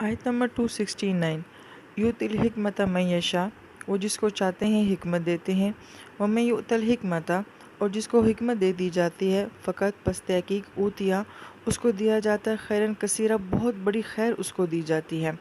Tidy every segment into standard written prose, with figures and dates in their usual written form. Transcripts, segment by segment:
آیت نمبر 269 یؤتی الحکمت من یشاء، وہ جس کو چاہتے ہیں حکمت دیتے ہیں، ومن یؤت الحکمت، اور جس کو حکمت دے دی جاتی ہے، فقط پس تحقیق اوتیا، اس کو دیا جاتا ہے خیرن کثیرہ، بہت بڑی خیر اس کو دی جاتی ہے۔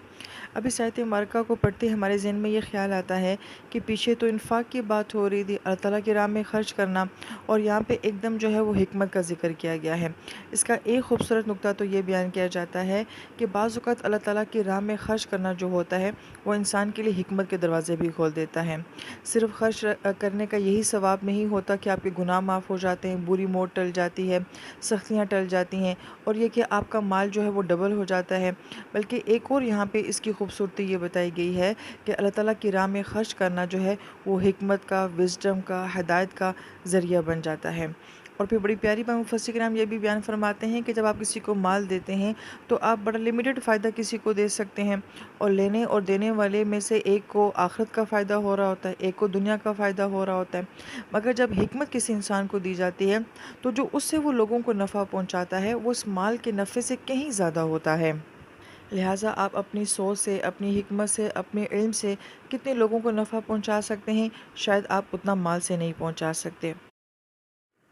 اب اس آیت مبارکہ کو پڑھتے ہمارے ذہن میں یہ خیال آتا ہے کہ پیچھے تو انفاق کی بات ہو رہی تھی، اللہ تعالیٰ کی راہ میں خرچ کرنا، اور یہاں پہ ایک دم جو ہے وہ حکمت کا ذکر کیا گیا ہے۔ اس کا ایک خوبصورت نقطہ تو یہ بیان کیا جاتا ہے کہ بعض اوقات اللہ تعالیٰ کی راہ میں خرچ کرنا جو ہوتا ہے وہ انسان کے لیے حکمت کے دروازے بھی کھول دیتا ہے۔ صرف خرچ کرنے کا یہی ثواب نہیں ہوتا کہ آپ کے گناہ معاف ہو جاتے ہیں، بری موت ٹل جاتی ہے، سختیاں ٹل جاتی ہیں، اور یہ کہ آپ کا مال جو ہے وہ ڈبل ہو جاتا ہے، بلکہ ایک اور یہاں پہ اس کی خوبصورتی یہ بتائی گئی ہے کہ اللہ تعالیٰ کی راہ میں خرچ کرنا جو ہے وہ حکمت کا، وزڈم کا، ہدایت کا ذریعہ بن جاتا ہے۔ اور پھر بڑی پیاری بات مفسر کرام یہ بھی بیان فرماتے ہیں کہ جب آپ کسی کو مال دیتے ہیں تو آپ بڑا لمیٹڈ فائدہ کسی کو دے سکتے ہیں، اور لینے اور دینے والے میں سے ایک کو آخرت کا فائدہ ہو رہا ہوتا ہے، ایک کو دنیا کا فائدہ ہو رہا ہوتا ہے، مگر جب حکمت کسی انسان کو دی جاتی ہے تو جو اس سے وہ لوگوں کو نفع پہنچاتا ہے وہ اس مال کے نفع سے کہیں زیادہ ہوتا ہے۔ لہٰذا آپ اپنی سوچ سے، اپنی حکمت سے، اپنے علم سے کتنے لوگوں کو نفع پہنچا سکتے ہیں، شاید آپ اتنا مال سے نہیں پہنچا سکتے۔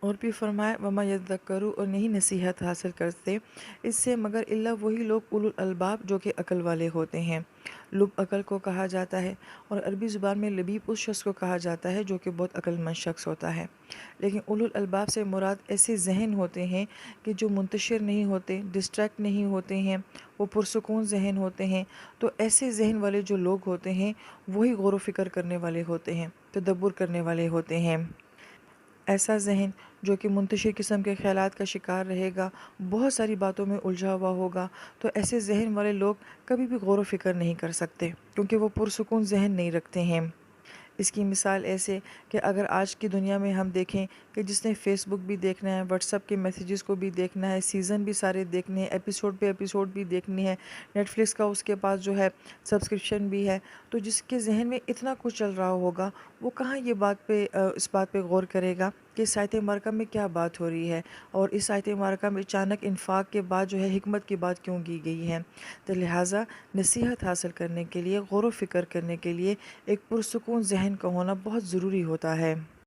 اور بھی فرمایا وما یذکروا، اور نہیں نصیحت حاصل کرتے اس سے مگر الا وہی لوگ اولو الالباب جو کہ عقل والے ہوتے ہیں۔ لب عقل کو کہا جاتا ہے، اور عربی زبان میں لبیب اس شخص کو کہا جاتا ہے جو کہ بہت عقل مند شخص ہوتا ہے۔ لیکن اولو الالباب سے مراد ایسے ذہن ہوتے ہیں کہ جو منتشر نہیں ہوتے، ڈسٹریکٹ نہیں ہوتے ہیں، وہ پرسکون ذہن ہوتے ہیں۔ تو ایسے ذہن والے جو لوگ ہوتے ہیں وہی غور و فکر کرنے والے ہوتے ہیں، تدبر کرنے والے ہوتے ہیں۔ ایسا ذہن جو کہ منتشر قسم کے خیالات کا شکار رہے گا، بہت ساری باتوں میں الجھا ہوا ہوگا، تو ایسے ذہن والے لوگ کبھی بھی غور و فکر نہیں کر سکتے، کیونکہ وہ پرسکون ذہن نہیں رکھتے ہیں۔ اس کی مثال ایسے کہ اگر آج کی دنیا میں ہم دیکھیں کہ جس نے فیس بک بھی دیکھنا ہے، واٹس ایپ کے میسیجز کو بھی دیکھنا ہے، سیزن بھی سارے دیکھنے ہیں، ایپیسوڈ پہ ایپیسوڈ بھی دیکھنی ہے، نیٹ فلکس کا اس کے پاس جو ہے سبسکرپشن بھی ہے، تو جس کے ذہن میں اتنا کچھ چل رہا ہوگا وہ کہاں یہ اس بات پہ غور کرے گا کہ اس آیت مبارکہ میں کیا بات ہو رہی ہے، اور اس آیت مبارکہ میں اچانک انفاق کے بعد جو ہے حکمت کی بات کیوں کی گئی ہے۔ تو لہٰذا نصیحت حاصل کرنے کے لیے، غور و فکر کرنے کے لیے ایک پرسکون ذہن کا ہونا بہت ضروری ہوتا ہے۔